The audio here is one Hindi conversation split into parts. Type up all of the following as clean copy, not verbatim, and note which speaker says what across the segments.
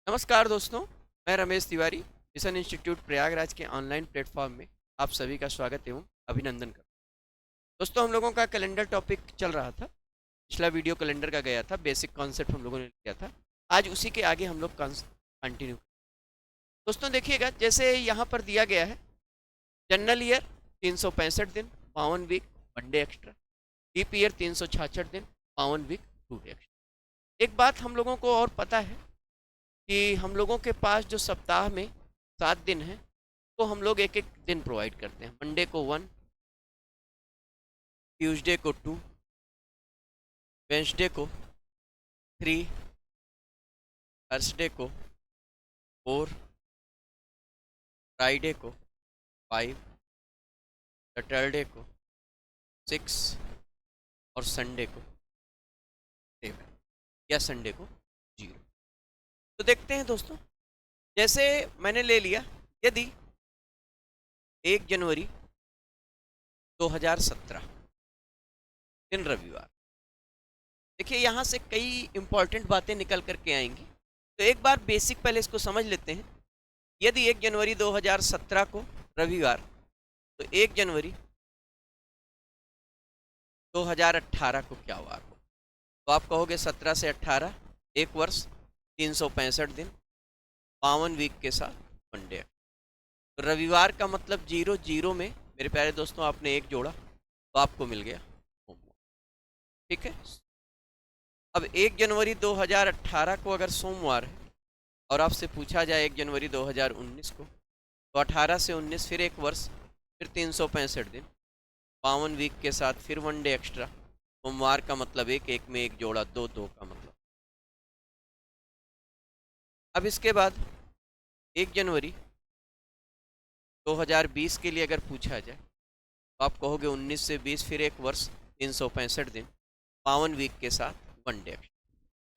Speaker 1: नमस्कार दोस्तों, मैं रमेश तिवारी मिशन इंस्टीट्यूट प्रयागराज के ऑनलाइन प्लेटफॉर्म में आप सभी का स्वागत एवं अभिनंदन करता हूँ। दोस्तों, हम लोगों का कैलेंडर टॉपिक चल रहा था। पिछला वीडियो कैलेंडर का गया था, बेसिक कॉन्सेप्ट हम लोगों ने किया था। आज उसी के आगे हम लोग कंटिन्यू। दोस्तों देखिएगा, जैसे यहाँ पर दिया गया है, जनरल ईयर 365 दिन, 52 week, 1 day extra. Leap year 366 दिन, 52 वीक, 2 डे एक्स्ट्रा। एक बात हम लोगों को और पता है कि हम लोगों के पास जो सप्ताह में 7 दिन हैं, तो हम लोग एक एक दिन प्रोवाइड करते हैं। मंडे को 1, ट्यूसडे को 2, वेंसडे को 3, थर्सडे को 4, फ्राइडे को 5, सैटरडे को 6 और संडे को 7 या संडे को 0। तो देखते हैं दोस्तों, जैसे मैंने ले लिया, यदि 1 जनवरी 2017 दिन रविवार। देखिए, यहाँ से कई इंपॉर्टेंट बातें निकल करके आएंगी, तो एक बार बेसिक पहले इसको समझ लेते हैं। यदि 1 जनवरी 2017 को रविवार, तो 1 जनवरी 2018 को क्या वार हो? तो आप कहोगे 17 से 18, 1 वर्ष, 365 दिन, 52 वीक के साथ 1 डे। तो रविवार का मतलब 0, 0 में मेरे प्यारे दोस्तों आपने 1 जोड़ा, तो आपको मिल गया सोमवार। ठीक है। अब 1 जनवरी 2018 को अगर सोमवार है और आपसे पूछा जाए 1 जनवरी 2019 को, तो 18 से 19 फिर 1 वर्ष, फिर 365 दिन, 52 वीक के साथ फिर 1 डे एक्स्ट्रा। सोमवार का मतलब 1, 1 में 1 जोड़ा 2, 2 का मतलब। अब इसके बाद 1 जनवरी 2020 के लिए अगर पूछा जाए, तो आप कहोगे 19 से 20 फिर 1 वर्ष, 365 दिन, 52 वीक के साथ 1 डे।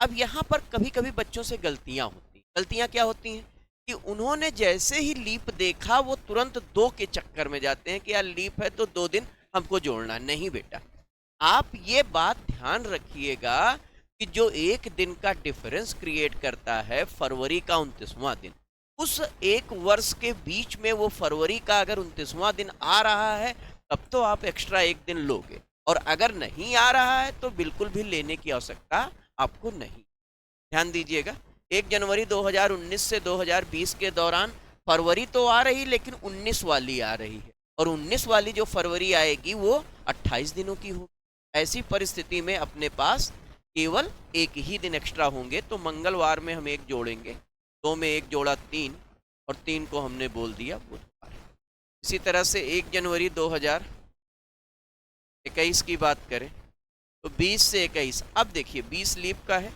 Speaker 1: अब यहाँ पर कभी कभी बच्चों से गलतियाँ होती हैं। गलतियाँ क्या होती हैं कि उन्होंने जैसे ही लीप देखा, वो तुरंत 2 के चक्कर में जाते हैं कि यार लीप है तो 2 दिन हमको जोड़ना। नहीं बेटा, आप ये बात ध्यान रखिएगा कि जो 1 दिन का डिफरेंस क्रिएट करता है फरवरी का 29वां दिन, उस 1 वर्ष के बीच में वो फरवरी का अगर 29वां दिन आ रहा है, तब तो आप एक्स्ट्रा 1 दिन लोगे, और अगर नहीं आ रहा है तो बिल्कुल भी लेने की आवश्यकता आपको नहीं। ध्यान दीजिएगा, 1 जनवरी 2019 से 2020 के दौरान फरवरी तो आ रही, लेकिन 19 वाली आ रही है, और 19 वाली जो फरवरी आएगी वो 28 दिनों की होगी। ऐसी परिस्थिति में अपने पास केवल 1 ही दिन एक्स्ट्रा होंगे, तो मंगलवार में हम 1 जोड़ेंगे, 2 में 1 जोड़ा 3, और 3 को हमने बोल दिया बुधवार। इसी तरह से 1 जनवरी 2021 की बात करें, तो 20 से 21, अब देखिए 20 लीप का है,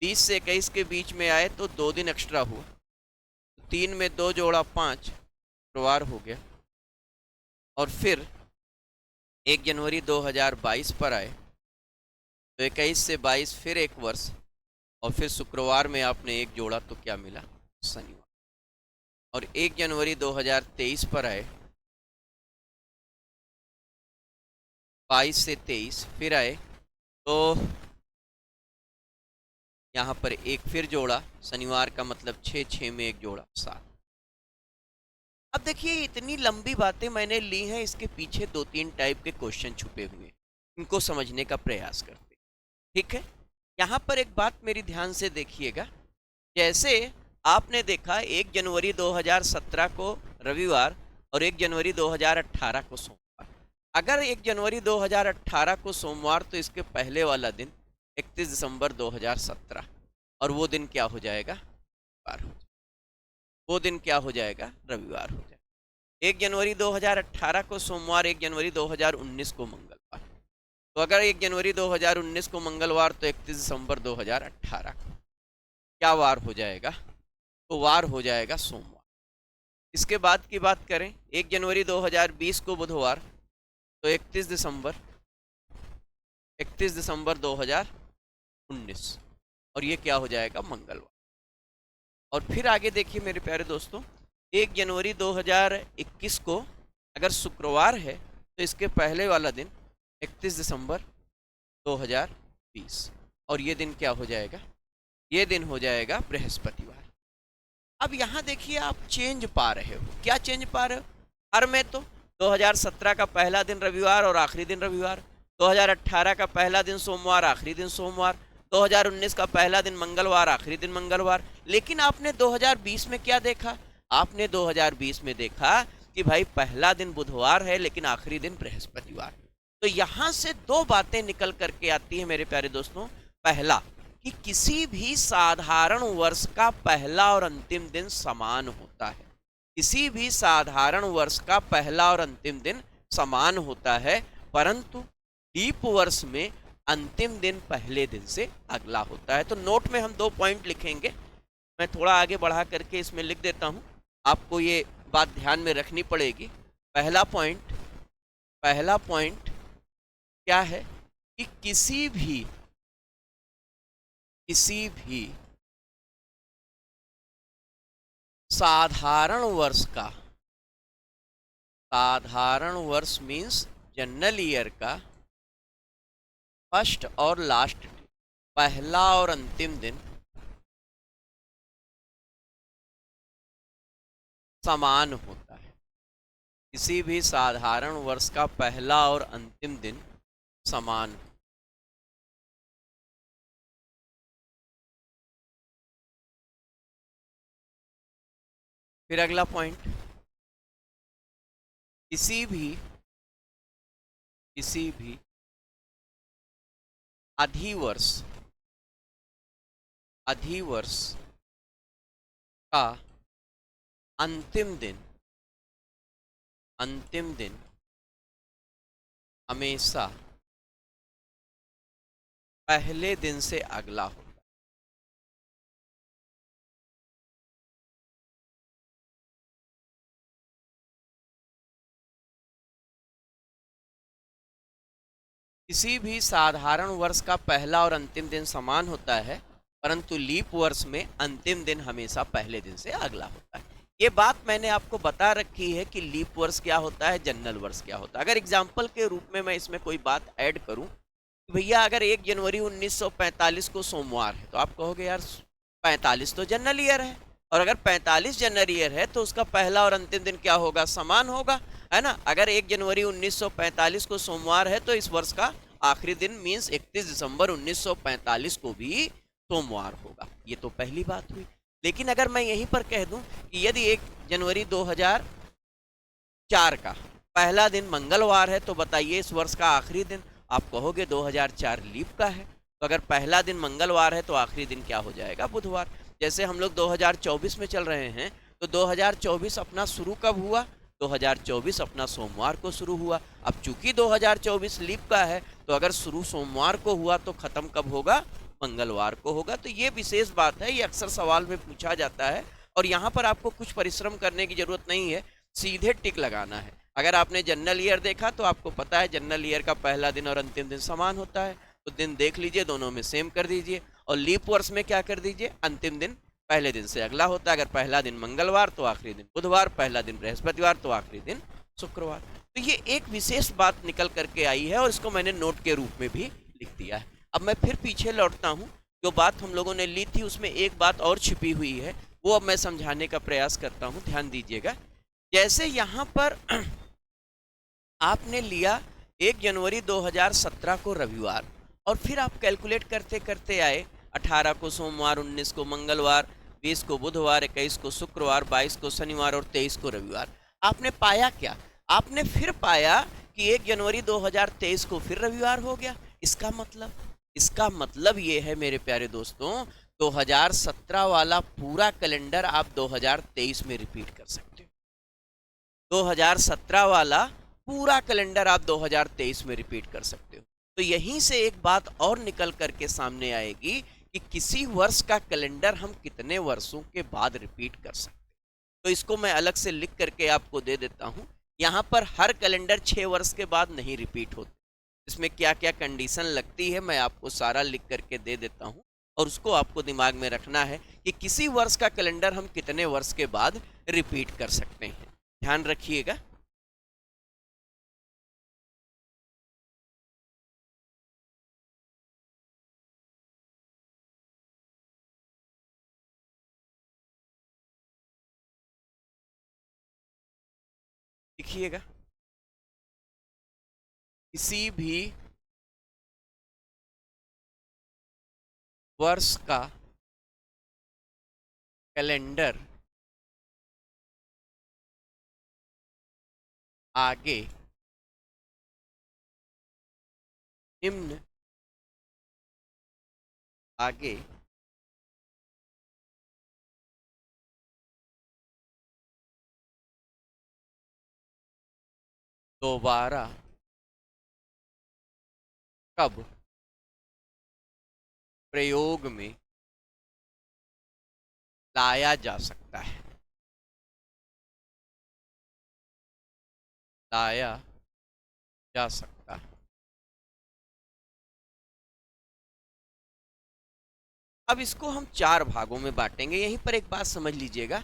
Speaker 1: 20 से 21 के बीच में आए तो 2 दिन एक्स्ट्रा हुआ, 3 में 2 जोड़ा 5, शुक्रवार हो गया। और फिर 1 जनवरी 2022 पर आए तो 21 से 22 फिर 1 वर्ष, और फिर शुक्रवार में आपने 1 जोड़ा तो क्या मिला? शनिवार। और 1 जनवरी 2023 पर आए, 22 से 23 फिर आए, तो यहाँ पर 1 फिर जोड़ा, शनिवार का मतलब 6, 6 में 1 जोड़ा 7। अब देखिए, इतनी लंबी बातें मैंने ली हैं, इसके पीछे 2-3 टाइप के क्वेश्चन छुपे हुए हैं, इनको समझने का प्रयास करते हैं। ठीक है। यहाँ पर एक बात मेरी ध्यान से देखिएगा, जैसे आपने देखा 1 जनवरी 2017 को रविवार और 1 जनवरी 2018 को सोमवार। अगर 1 जनवरी 2018 को सोमवार, तो इसके पहले वाला दिन 31 दिसंबर 2017, और वो दिन क्या हो जाएगा? रविवार हो जाएगा। वो दिन क्या हो जाएगा? रविवार हो जाएगा। 1 जनवरी 2018 को सोमवार, 1 जनवरी 2019 को मंगलवार। तो अगर 1 जनवरी 2019 को मंगलवार, तो 31 दिसंबर 2018 को क्या वार हो जाएगा? तो वार हो जाएगा सोमवार। इसके बाद की बात करें, 1 जनवरी 2020 को बुधवार, तो 31 दिसंबर 2019, और ये क्या हो जाएगा? मंगलवार। और फिर आगे देखिए मेरे प्यारे दोस्तों, 1 जनवरी 2021 को अगर शुक्रवार है, तो इसके पहले वाला दिन 31 दिसंबर 2020, और ये दिन क्या हो जाएगा? ये दिन हो जाएगा बृहस्पतिवार। अब यहाँ देखिए आप चेंज पा रहे हो। क्या चेंज पा रहे हो? हर में तो 2017 का पहला दिन रविवार और आखिरी दिन रविवार, 2018 का पहला दिन सोमवार, आखिरी दिन सोमवार, 2019 का पहला दिन मंगलवार, आखिरी दिन मंगलवार। लेकिन आपने 2020 में क्या देखा? आपने 2020 में देखा कि भाई पहला दिन बुधवार है लेकिन आखिरी दिन बृहस्पतिवार। तो यहां से दो बातें निकल करके आती है मेरे प्यारे दोस्तों। पहला, कि किसी भी साधारण वर्ष का पहला और अंतिम दिन समान होता है। किसी भी साधारण वर्ष का पहला और अंतिम दिन समान होता है, परंतु लीप वर्ष में अंतिम दिन पहले दिन से अगला होता है। तो नोट में हम 2 पॉइंट लिखेंगे। मैं थोड़ा आगे बढ़ा करके इसमें लिख देता हूं, आपको ये बात ध्यान में रखनी पड़ेगी। पहला पॉइंट क्या है कि किसी भी साधारण वर्ष का, साधारण वर्ष मीन्स जनरल ईयर का फर्स्ट और लास्ट, पहला और अंतिम दिन समान होता है। किसी भी साधारण वर्ष का पहला और अंतिम दिन समान। फिर अगला पॉइंट, किसी भी अधिवर्ष का अंतिम दिन हमेशा पहले दिन से अगला होता है। किसी भी साधारण वर्ष का पहला और अंतिम दिन समान होता है, परंतु लीप वर्ष में अंतिम दिन हमेशा पहले दिन से अगला होता है। ये बात मैंने आपको बता रखी है कि लीप वर्ष क्या होता है, जनरल वर्ष क्या होता है। अगर एग्जाम्पल के रूप में मैं इसमें कोई बात ऐड करूं, भैया अगर 1 जनवरी 1945 को सोमवार है तो आप कहोगे यार 45 तो जनरल ईयर है, और अगर 45 जनरल ईयर है तो उसका पहला और अंतिम दिन क्या होगा, समान होगा, है ना। अगर 1 जनवरी 1945 को सोमवार है तो इस वर्ष का आखिरी दिन मीन्स 31 दिसंबर 1945 को भी सोमवार होगा। ये तो पहली बात हुई। लेकिन अगर मैं यहीं पर कह दूं कि यदि 1 जनवरी 2004 का पहला दिन मंगलवार है तो बताइए इस वर्ष का आखिरी दिन, आप कहोगे 2004 लीप का है। तो अगर पहला दिन मंगलवार है तो आखिरी दिन क्या हो जाएगा, बुधवार। जैसे हम लोग 2024 में चल रहे हैं तो 2024 अपना शुरू कब हुआ, 2024 अपना सोमवार को शुरू हुआ। अब चूंकि 2024 लीप का है तो अगर शुरू सोमवार को हुआ तो खत्म कब होगा, मंगलवार को होगा। तो ये विशेष बात है, ये अक्सर सवाल में पूछा जाता है और यहाँ पर आपको कुछ परिश्रम करने की जरूरत नहीं है, सीधे टिक लगाना है। अगर आपने जनरल ईयर देखा तो आपको पता है जनरल ईयर का पहला दिन और अंतिम दिन समान होता है, तो दिन देख लीजिए, दोनों में सेम कर दीजिए। और लीप वर्ष में क्या कर दीजिए, अंतिम दिन पहले दिन से अगला होता है। अगर पहला दिन मंगलवार तो आखिरी दिन बुधवार, पहला दिन बृहस्पतिवार तो आखिरी दिन शुक्रवार। तो ये एक विशेष बात निकल करके आई है और इसको मैंने नोट के रूप में भी लिख दिया है। अब मैं फिर पीछे लौटता हूँ, जो बात हम लोगों ने ली थी उसमें एक बात और छिपी हुई है, वो अब मैं समझाने का प्रयास करता हूँ, ध्यान दीजिएगा। जैसे यहाँ पर आपने लिया 1 जनवरी 2017 को रविवार, और फिर आप कैलकुलेट करते करते आए 18 को सोमवार, 19 को मंगलवार, 20 को बुधवार, 21 को शुक्रवार, 22 को शनिवार और 23 को रविवार। आपने पाया क्या, आपने फिर पाया कि 1 जनवरी 2023 को फिर रविवार हो गया। इसका मतलब ये है मेरे प्यारे दोस्तों, 2017 वाला पूरा कैलेंडर आप 2023 में रिपीट कर सकते हो। 2017 वाला पूरा कैलेंडर आप 2023 में रिपीट कर सकते हो। तो यहीं से एक बात और निकल करके सामने आएगी कि किसी वर्ष का कैलेंडर हम कितने वर्षों के बाद रिपीट कर सकते हैं। तो इसको मैं अलग से लिख करके आपको दे देता हूं। यहाँ पर हर कैलेंडर 6 वर्ष के बाद नहीं रिपीट होते, इसमें क्या क्या कंडीशन लगती है मैं आपको सारा लिख करके दे देता हूँ, और उसको आपको दिमाग में रखना है कि किसी वर्ष का कैलेंडर हम कितने वर्ष के बाद रिपीट कर सकते हैं। ध्यान रखिएगा। लिखिएगा, किसी भी वर्ष का कैलेंडर आगे निम्न आगे दोबारा कब प्रयोग में लाया जा सकता है, लाया जा सकता है। अब इसको हम 4 भागों में बांटेंगे। यहीं पर एक बात समझ लीजिएगा,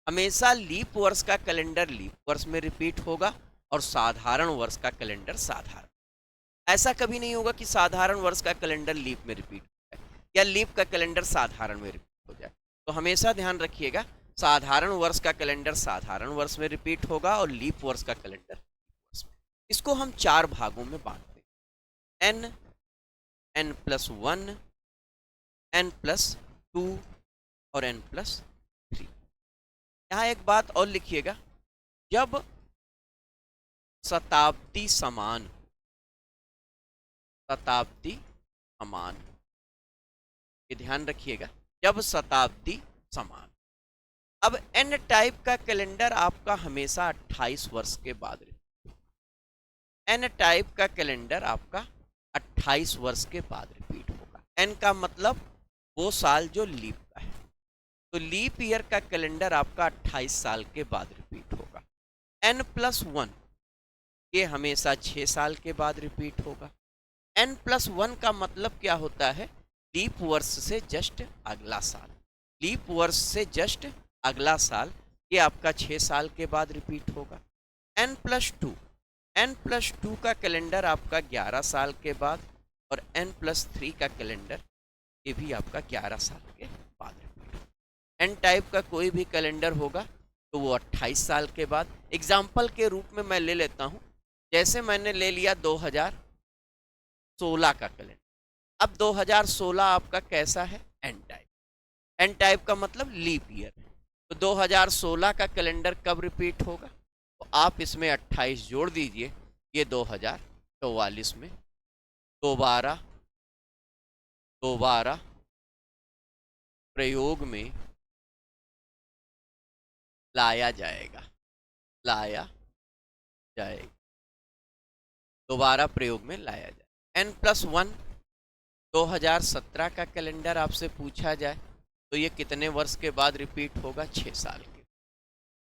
Speaker 1: हमेशा लीप वर्ष का कैलेंडर लीप वर्ष में रिपीट होगा और साधारण वर्ष का कैलेंडर साधारण। ऐसा कभी नहीं होगा कि साधारण वर्ष का कैलेंडर लीप में रिपीट हो जाए या लीप का कैलेंडर साधारण में रिपीट हो जाए। तो हमेशा ध्यान रखिएगा, साधारण वर्ष का कैलेंडर साधारण वर्ष में रिपीट होगा और लीप वर्ष का कैलेंडर वर्ष में। इसको हम 4 भागों में बांटते हैं, n, n+1, n+2 और n+3। यहाँ एक बात और लिखिएगा, जब शताब्दी समान, शताब्दी समान, ये ध्यान रखिएगा, जब शताब्दी समान। अब n टाइप का कैलेंडर आपका हमेशा 28 वर्ष के बाद रिपीट, n टाइप का कैलेंडर आपका 28 वर्ष के बाद रिपीट होगा। n का मतलब वो साल जो लीप का है, तो लीप ईयर का कैलेंडर आपका 28 साल के बाद रिपीट होगा। n+1 ये हमेशा 6 साल के बाद रिपीट होगा। n+1 का मतलब क्या होता है, लीप वर्ष से जस्ट अगला साल, लीप वर्ष से जस्ट अगला साल, ये आपका 6 साल के बाद रिपीट होगा। n+2, n+2 का कैलेंडर आपका 11 साल के बाद और n+3 का कैलेंडर ये भी आपका 11 साल के बाद रिपीट होगा। n टाइप का कोई भी कैलेंडर होगा तो वो 28 साल के बाद। एग्जाम्पल के रूप में मैं ले लेता हूँ, जैसे मैंने ले लिया 2016 का कैलेंडर। अब 2016 आपका कैसा है, एन टाइप, एन टाइप का मतलब लीप ईयर है, तो 2016 का कैलेंडर कब रिपीट होगा, तो आप इसमें 28 जोड़ दीजिए, ये 2044 में दोबारा प्रयोग में लाया जाएगा, लाया जाएगा, दोबारा प्रयोग में लाया जाए। n+1 2017 का कैलेंडर आपसे पूछा जाए तो ये कितने वर्ष के बाद रिपीट होगा, 6 साल के,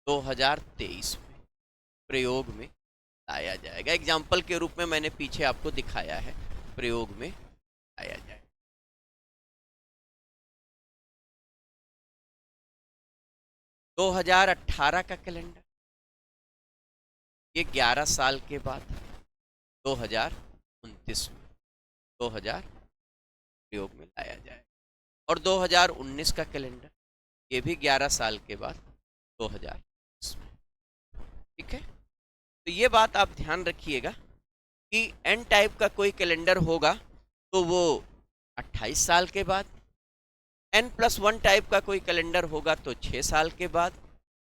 Speaker 1: 2023 में प्रयोग में लाया जाएगा। एग्जाम्पल के रूप में मैंने पीछे आपको दिखाया है, प्रयोग में लाया जाए। तो 2018 का कैलेंडर ये 11 साल के बाद 2029 में 2000 प्रयोग में लाया जाए। और 2019 का कैलेंडर ये भी 11 साल के बाद 2020 में। ठीक है, तो ये बात आप ध्यान रखिएगा कि एन टाइप का कोई कैलेंडर होगा तो वो 28 साल के बाद, n+1 टाइप का कोई कैलेंडर होगा तो 6 साल के बाद,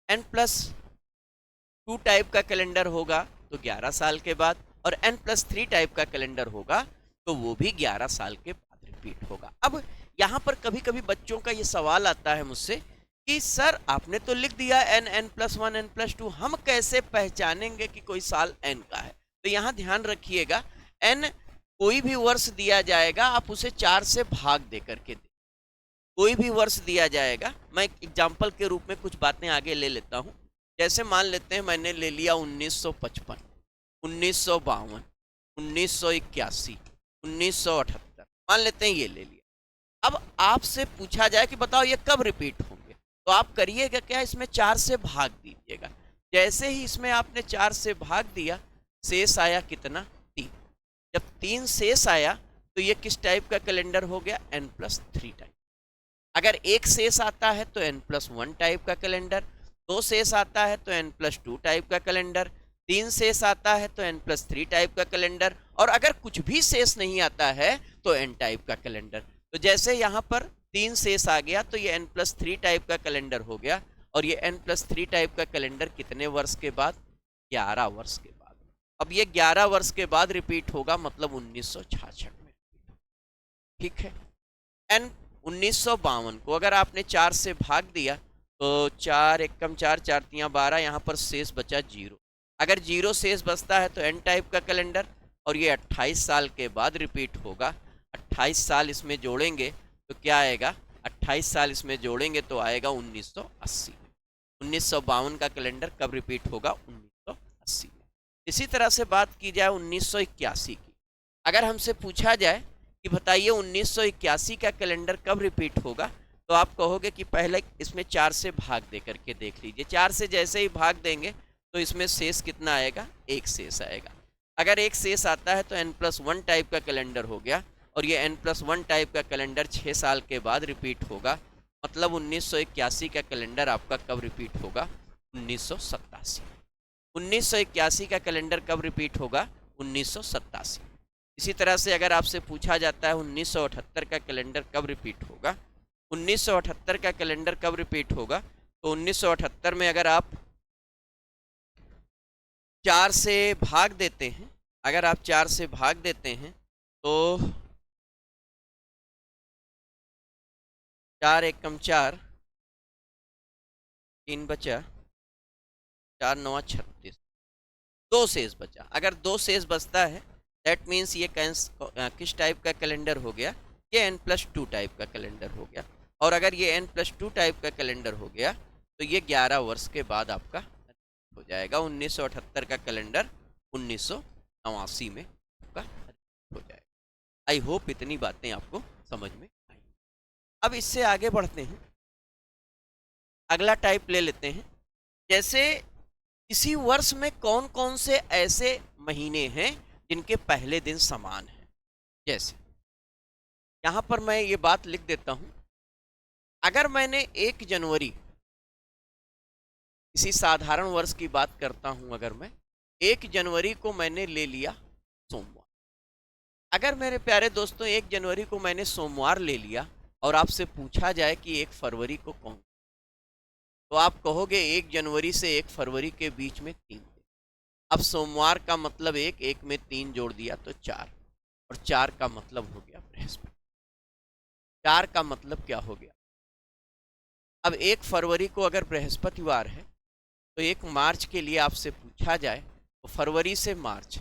Speaker 1: n+2 टाइप का कैलेंडर होगा तो 11 साल के बाद, और n+3 टाइप का कैलेंडर होगा तो वो भी 11 साल के बाद रिपीट होगा। अब यहाँ पर कभी कभी बच्चों का ये सवाल आता है मुझसे कि सर आपने तो लिख दिया n, n+1, n+2, हम कैसे पहचानेंगे कि कोई साल n का है। तो यहाँ ध्यान रखिएगा, n कोई भी वर्ष दिया जाएगा आप उसे 4 से भाग दे करके दे, कोई भी वर्ष दिया जाएगा। मैं एक एग्जाम्पल के रूप में कुछ बातें आगे ले लेता हूँ। जैसे मान लेते हैं मैंने ले लिया 1955, 1952, 1981, 1978, मान लेते हैं ये ले लिया। अब आपसे पूछा जाए कि बताओ ये कब रिपीट होंगे, तो आप करिएगा क्या, इसमें 4 से भाग दीजिएगा। जैसे ही इसमें आपने 4 से भाग दिया, शेष आया कितना, 3। जब 3 शेष आया तो ये किस टाइप का कैलेंडर हो गया, n+3 टाइप। अगर एक शेष आता है तो n+1 टाइप का कैलेंडर, 2 शेष आता है तो n+2 टाइप का कैलेंडर, 3 शेष आता है तो n+3 टाइप का कैलेंडर, और अगर कुछ भी शेष नहीं आता है तो n टाइप का कैलेंडर। तो जैसे यहाँ पर 3 शेष आ गया तो ये n+3 टाइप का कैलेंडर हो गया, और ये n+3 टाइप का कैलेंडर कितने वर्ष के बाद? 11 वर्ष के बाद। अब ये 11 वर्ष के बाद रिपीट होगा, मतलब 1966 में। ठीक है। एन 1952 को अगर आपने 4 से भाग दिया तो 4 एकम 4, 4 तियां 12, यहाँ पर शेष बचा 0। अगर 0 शेष बचता है तो एन टाइप का कैलेंडर, और ये 28 साल के बाद रिपीट होगा। 28 साल इसमें जोड़ेंगे तो क्या आएगा? 28 साल इसमें जोड़ेंगे तो आएगा 1980 में। 1952 का कैलेंडर कब रिपीट होगा? 1980 में। इसी तरह से बात की जाए 1981 की। अगर हमसे पूछा जाए कि बताइए 1981 का कैलेंडर कब रिपीट होगा, तो आप कहोगे कि पहले इसमें 4 से भाग दे करके देख लीजिए। 4 से जैसे ही भाग देंगे तो इसमें शेष कितना आएगा? 1 शेष आएगा। अगर 1 शेष आता है तो n+1 टाइप का कैलेंडर हो गया, और ये n+1 टाइप का कैलेंडर 6 साल के बाद रिपीट होगा, मतलब 1981 का कैलेंडर आपका कब रिपीट होगा? 1987। 1981 का कैलेंडर कब रिपीट होगा? 1987। इसी तरह से अगर आपसे पूछा जाता है 1978 का कैलेंडर कब रिपीट होगा, 1978 का कैलेंडर कब रिपीट होगा, तो 1978 में अगर आप 4 से भाग देते हैं, अगर आप 4 से भाग देते हैं तो 4 एकम 4, 3 बचा, 4 9 36, 2 शेष बचा। अगर 2 शेष बचता है दैट मीन्स ये किस टाइप का कैलेंडर हो गया? ये n+2 टाइप का कैलेंडर हो गया। और अगर ये n+2 टाइप का कैलेंडर हो गया तो ये 11 वर्ष के बाद आपका हो जाएगा। 1978 का कैलेंडर 1989 में आपका हो जाएगा। आई होप इतनी बातें आपको समझ में आई। अब इससे आगे बढ़ते हैं, अगला टाइप ले लेते हैं। जैसे इसी वर्ष में कौन कौन से ऐसे महीने हैं जिनके पहले दिन समान हैं। जैसे यहां पर मैं ये बात लिख देता हूं, अगर मैंने 1 जनवरी, किसी साधारण वर्ष की बात करता हूं, अगर मैं 1 जनवरी को मैंने ले लिया सोमवार, अगर मेरे प्यारे दोस्तों 1 जनवरी को मैंने सोमवार ले लिया और आपसे पूछा जाए कि 1 फरवरी को कौन, तो आप कहोगे 1 जनवरी से 1 फरवरी के बीच में 3 दिन। अब सोमवार का मतलब 1 में 3 जोड़ दिया तो 4, और 4 का मतलब हो गया बृहस्पति। 4 का मतलब क्या हो गया? अब 1 फरवरी को अगर बृहस्पतिवार है तो 1 मार्च के लिए आपसे पूछा जाए तो फरवरी से मार्च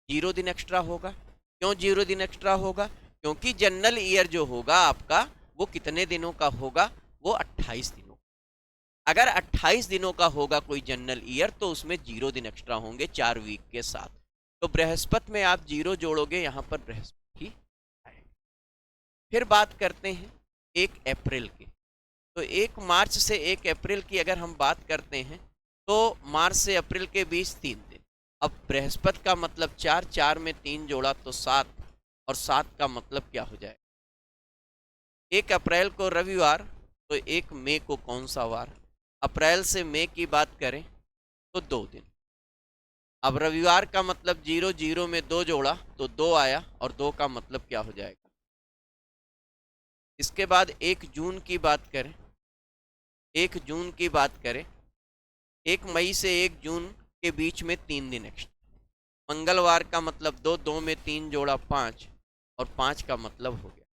Speaker 1: 0 दिन एक्स्ट्रा होगा। क्यों 0 दिन एक्स्ट्रा होगा? क्योंकि जनरल ईयर जो होगा आपका वो कितने दिनों का होगा? वो 28 दिनों। अगर 28 दिनों का होगा कोई जनरल ईयर तो उसमें 0 दिन एक्स्ट्रा होंगे 4 वीक के साथ। तो बृहस्पति में आप 0 जोड़ोगे, यहाँ पर बृहस्पति ही आएगा। फिर बात करते हैं 1 अप्रैल की। तो 1 मार्च से 1 अप्रैल की अगर हम बात करते हैं तो मार्च से अप्रैल के बीच 3 दिन। अब बृहस्पति का मतलब 4, 4 में 3 जोड़ा तो 7, और 7 का मतलब क्या हो जाए? 1 अप्रैल को रविवार, तो 1 मई को कौन सा वार? अप्रैल से मई की बात करें तो 2 दिन। अब रविवार का मतलब 0, 0 में 2 जोड़ा तो 2 आया, और 2 का मतलब क्या हो जाएगा? इसके बाद 1 जून की बात करें, 1 जून की बात करें, 1 मई से 1 जून के बीच में 3 दिन एक्स्ट्रा। मंगलवार का मतलब 2, 2 में 3 जोड़ा 5, और 5 का मतलब हो गया।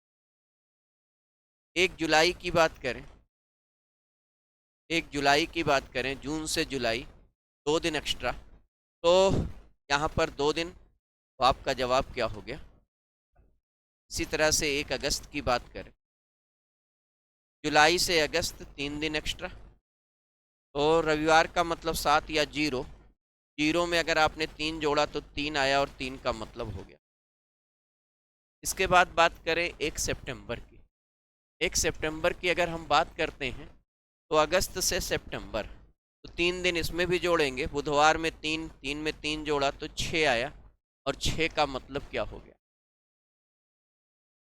Speaker 1: 1 जुलाई की बात करें, 1 जुलाई की बात करें, जून से जुलाई 2 दिन एक्स्ट्रा, तो यहाँ पर 2 दिन, तो आपका जवाब क्या हो गया? इसी तरह से 1 अगस्त की बात करें, जुलाई से अगस्त 3 दिन एक्स्ट्रा, तो रविवार का मतलब 7 या 0, 0 में अगर आपने 3 जोड़ा तो 3 आया, और 3 का मतलब हो गया। इसके बाद बात करें 1 सितंबर की। 1 सितंबर की अगर हम बात करते हैं तो अगस्त से सितंबर, तो 3 दिन इसमें भी जोड़ेंगे। बुधवार में 3, 3 में 3 जोड़ा तो 6 आया, और 6 का मतलब क्या हो गया?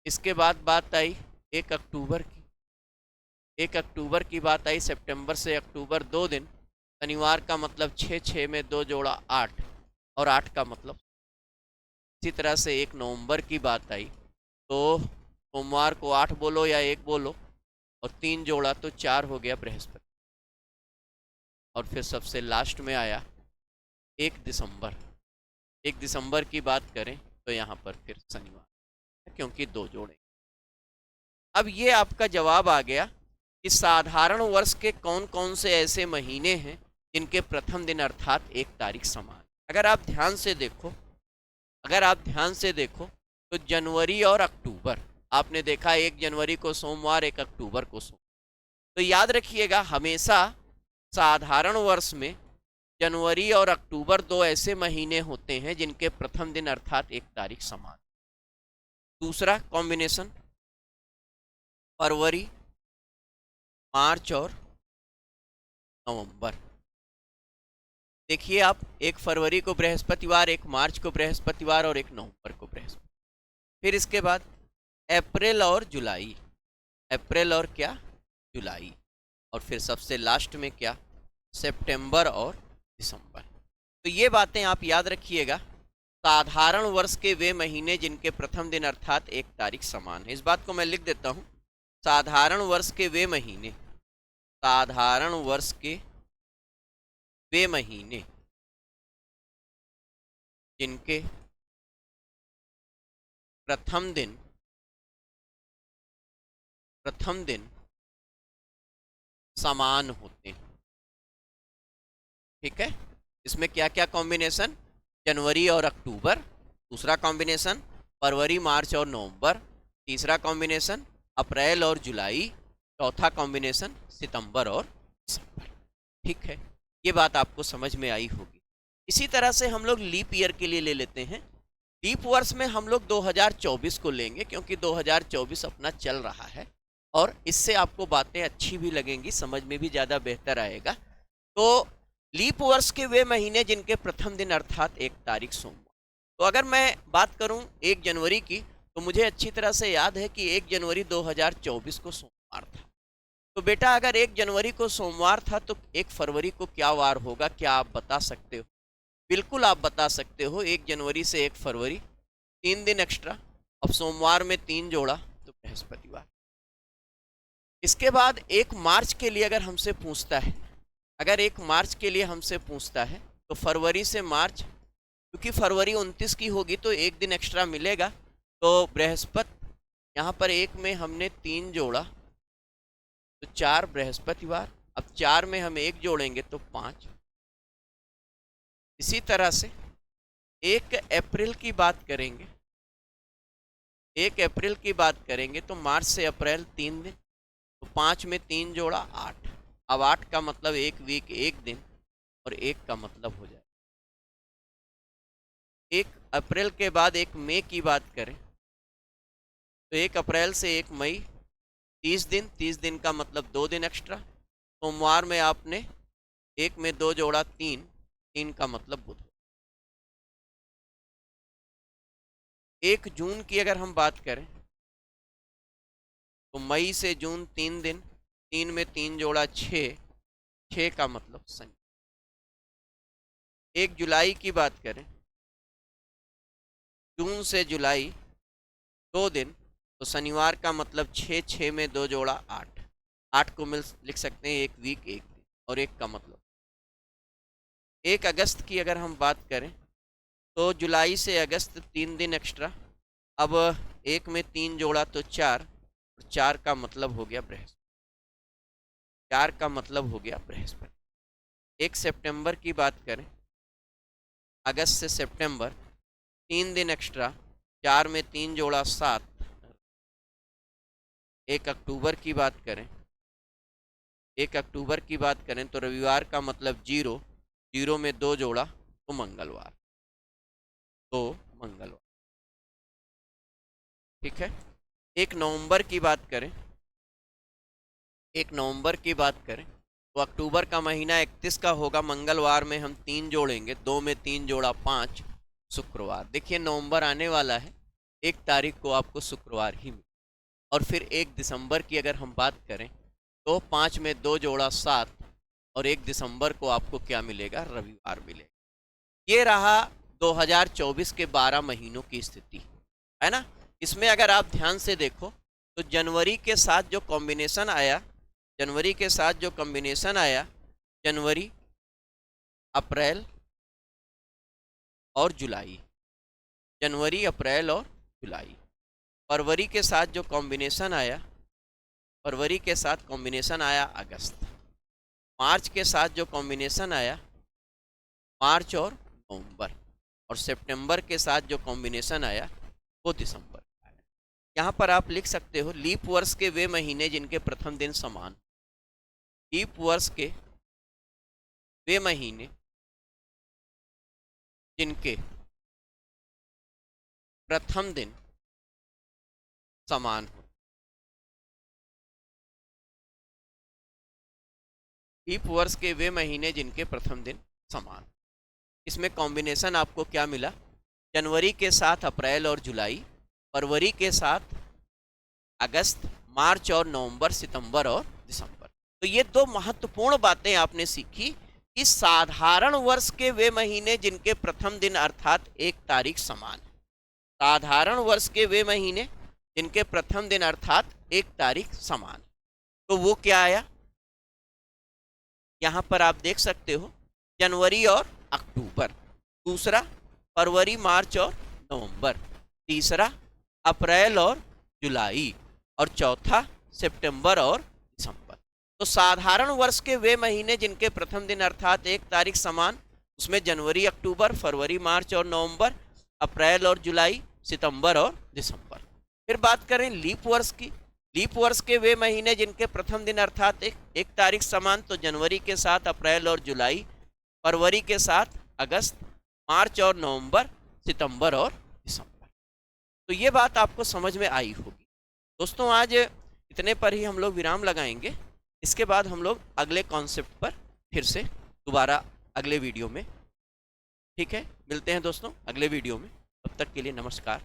Speaker 1: इसके बाद बात आई 1 अक्टूबर की। 1 अक्टूबर की बात आई, सितंबर से अक्टूबर 2 दिन, शनिवार का मतलब 6, 6 में 2 जोड़ा 8, और 8 का मतलब। इसी तरह से 1 नवंबर की बात आई तो सोमवार को 8 बोलो या 1 बोलो और 3 जोड़ा तो 4 हो गया बृहस्पति। और फिर सबसे लास्ट में आया 1 दिसंबर। 1 दिसंबर की बात करें तो यहाँ पर फिर शनिवार, क्योंकि 2 जोड़े। अब ये आपका जवाब आ गया कि साधारण वर्ष के कौन कौन से ऐसे महीने हैं जिनके प्रथम दिन अर्थात 1 तारीख समान। अगर आप ध्यान से देखो तो जनवरी और अक्टूबर, आपने देखा 1 जनवरी को सोमवार, 1 अक्टूबर को सोमवार। तो याद रखिएगा हमेशा साधारण वर्ष में जनवरी और अक्टूबर 2 ऐसे महीने होते हैं जिनके प्रथम दिन अर्थात 1 तारीख समान। दूसरा कॉम्बिनेशन फरवरी, मार्च और नवंबर। देखिए आप 1 फरवरी को बृहस्पतिवार, 1 मार्च को बृहस्पतिवार और 1 नवंबर को बृहस्पति। फिर इसके बाद अप्रैल और जुलाई, अप्रैल और क्या जुलाई। और फिर सबसे लास्ट में क्या सितंबर और दिसंबर। तो ये बातें आप याद रखिएगा, साधारण वर्ष के वे महीने जिनके प्रथम दिन अर्थात 1 तारीख समान है। इस बात को मैं लिख देता हूं, साधारण वर्ष के वे महीने, साधारण वर्ष के वे महीने जिनके प्रथम दिन समान होते हैं। ठीक है, इसमें क्या क्या कॉम्बिनेशन, जनवरी और अक्टूबर। दूसरा कॉम्बिनेशन फरवरी, मार्च और नवंबर। तीसरा कॉम्बिनेशन अप्रैल और जुलाई। चौथा कॉम्बिनेशन सितंबर और दिसंबर। ठीक है, ये बात आपको समझ में आई होगी। इसी तरह से हम लोग लीप ईयर के लिए ले लेते हैं। लीप वर्ष में हम लोग 2024 को लेंगे, क्योंकि 2024 अपना चल रहा है और इससे आपको बातें अच्छी भी लगेंगी, समझ में भी ज़्यादा बेहतर आएगा। तो लीप वर्ष के वे महीने जिनके प्रथम दिन अर्थात 1 तारीख सोमवार। तो अगर मैं बात करूं 1 जनवरी की, तो मुझे अच्छी तरह से याद है कि 1 जनवरी 2024 को सोमवार था। तो बेटा अगर 1 जनवरी को सोमवार था तो 1 फरवरी को क्या वार होगा, क्या आप बता सकते हो? बिल्कुल आप बता सकते हो, 1 जनवरी से 1 फरवरी 3 दिन एक्स्ट्रा। अब सोमवार में 3 जोड़ा तो बृहस्पतिवार। इसके बाद 1 मार्च के लिए अगर हमसे पूछता है, अगर 1 मार्च के लिए हमसे पूछता है तो फरवरी से मार्च, क्योंकि फरवरी 29 की होगी तो 1 दिन एक्स्ट्रा मिलेगा। तो बृहस्पति, यहाँ पर 1 में हमने 3 जोड़ा तो 4 बृहस्पतिवार। अब 4 में हम 1 जोड़ेंगे तो 5। इसी तरह से 1 अप्रैल की बात करेंगे, 1 अप्रैल की बात करेंगे तो मार्च से अप्रैल 3 दिन, तो 5 में 3 जोड़ा 8। अब 8 का मतलब 1 वीक 1 दिन और 1 का मतलब हो जाए। 1 अप्रैल के बाद 1 मई की बात करें तो 1 अप्रैल से 1 मई 30 दिन, 30 दिन का मतलब 2 दिन एक्स्ट्रा। सोमवार में आपने 1 में 2 जोड़ा 3, 3 का मतलब बुध। 1 जून की अगर हम बात करें तो मई से जून 3 दिन, 3 में 3 जोड़ा 6, 6 का मतलब शनि। 1 जुलाई की बात करें, जून से जुलाई 2 दिन, तो शनिवार का मतलब 6, 6 में 2 जोड़ा 8, 8 को लिख सकते हैं 1 वीक 1 दिन और 1 का मतलब। 1 अगस्त की अगर हम बात करें तो जुलाई से अगस्त 3 दिन एक्स्ट्रा। अब 1 में 3 जोड़ा तो 4, 4 का मतलब हो गया बृहस्पति, 4 का मतलब हो गया बृहस्पति। 1 सितंबर की बात करें, अगस्त से सितंबर 3 दिन एक्स्ट्रा, 4 में 3 जोड़ा 7। 1 अक्टूबर की बात करें, 1 अक्टूबर की बात करें तो रविवार का मतलब 0, 0 में 2 जोड़ा तो मंगलवार, तो मंगलवार। ठीक है। 1 नवंबर की बात करें, 1 नवंबर की बात करें तो अक्टूबर का महीना 31 का होगा, मंगलवार में हम 3 जोड़ेंगे, 2 में 3 जोड़ा 5, शुक्रवार। देखिए नवंबर आने वाला है, 1 तारीख को आपको शुक्रवार ही मिले। और फिर 1 दिसंबर की अगर हम बात करें तो 5 में 2 जोड़ा 7 और 1 दिसंबर को आपको क्या मिलेगा, रविवार मिलेगा। ये रहा 2024 के 12 महीनों की स्थिति है ना। इसमें अगर आप ध्यान से देखो तो जनवरी के साथ जो कॉम्बिनेशन आया, जनवरी, अप्रैल और जुलाई, जनवरी, अप्रैल और जुलाई। फरवरी के साथ जो कॉम्बिनेशन आया, अगस्त। मार्च के साथ जो कॉम्बिनेशन आया, मार्च और नवंबर। और सितंबर के साथ जो कॉम्बिनेशन आया वो दिसंबर आया। यहाँ पर आप लिख सकते हो लीप वर्ष के वे महीने जिनके प्रथम दिन समान, लीप वर्ष के वे महीने जिनके प्रथम दिन समान हो। लीप वर्ष के वे महीने जिनके प्रथम दिन समान। इसमें कॉम्बिनेशन आपको क्या मिला, जनवरी के साथ अप्रैल और जुलाई, फरवरी के साथ अगस्त, मार्च और नवंबर, सितंबर और दिसंबर। तो ये दो महत्वपूर्ण बातें आपने सीखी कि साधारण वर्ष के वे महीने जिनके प्रथम दिन अर्थात 1 तारीख समान है। साधारण वर्ष के वे महीने जिनके प्रथम दिन अर्थात 1 तारीख समान, तो वो क्या आया, यहाँ पर आप देख सकते हो जनवरी और अक्टूबर, दूसरा फरवरी, मार्च और नवंबर, तीसरा अप्रैल और जुलाई, और चौथा सितंबर और दिसंबर। तो साधारण वर्ष के वे महीने जिनके प्रथम दिन अर्थात 1 तारीख समान, उसमें जनवरी, अक्टूबर, फरवरी, मार्च और नवंबर, अप्रैल और जुलाई, सितंबर और दिसंबर। फिर बात करें लीप वर्ष की, लीप वर्ष के वे महीने जिनके प्रथम दिन अर्थात 1 तारीख समान, तो जनवरी के साथ अप्रैल और जुलाई, फरवरी के साथ अगस्त, मार्च और नवंबर, सितंबर और दिसंबर। तो ये बात आपको समझ में आई होगी। दोस्तों आज इतने पर ही हम लोग विराम लगाएंगे, इसके बाद हम लोग अगले कॉन्सेप्ट पर फिर से दोबारा अगले वीडियो में, ठीक है, मिलते हैं दोस्तों अगले वीडियो में। तब तक के लिए नमस्कार।